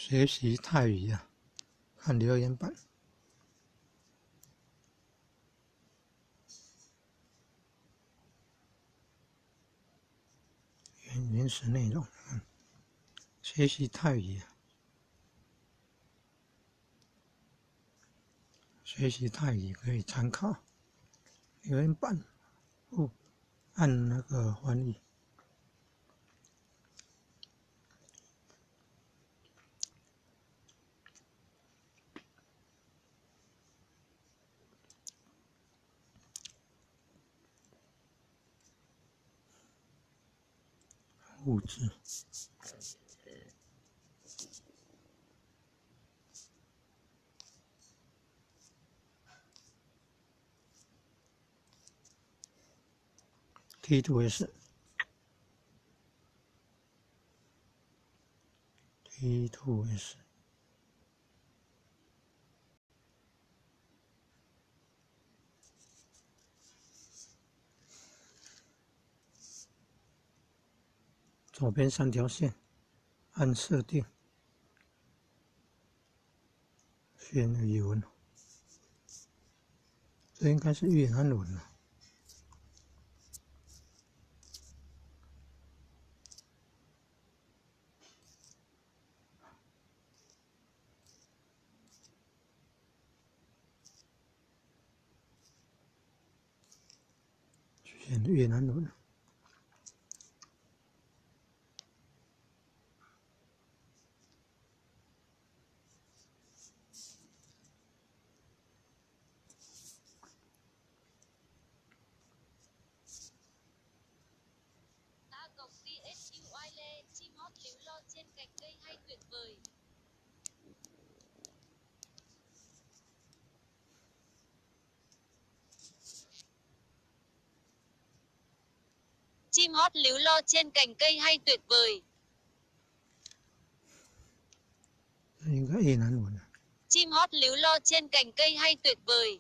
学习泰语啊，看留言板。原始内容，学习泰语啊，学习泰语可以参考留言板，按那个翻译。物质。T2S。T2S。左边3条线，按设定，选语文，这应该是越南文了。选越南文。chim hót líu lo trên cành cây hay tuyệt vời. Chim hót líu lo trên cành cây hay tuyệt vời. 应该越南文。Chim hót líu lo trên cành cây hay tuyệt vời.